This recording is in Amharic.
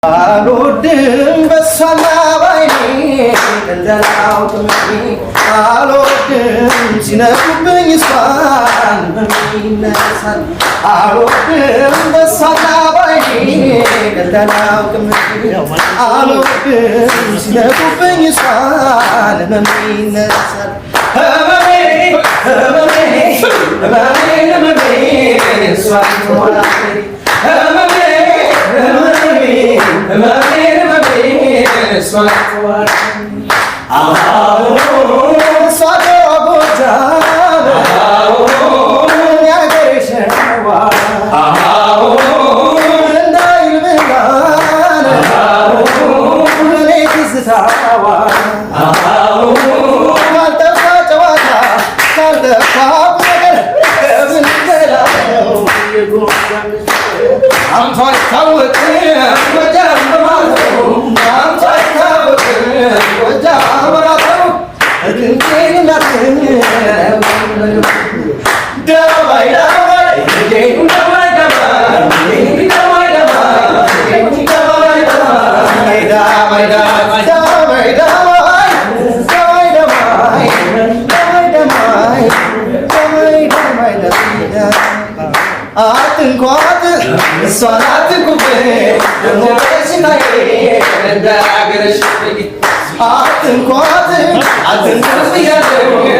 አልወድም በሷና ባይኔ እንደላውቅም አልወድም ሲነኩብኝ እሷን በሚነሳል አልወድም በሷና ባይኔ እንደላውቅም አልወድም ሲነኩብኝ እሷን በሚነሳል ህመሜ ህመሜ ህመሜ ህመሜ እሷን ትሆናለች ህመሜ አትንኳት እሷን አትንኩብኝ ደሞ በሽታዬ እንዳያገረሽብኝ አትንኳት አትንኩት እያለሁ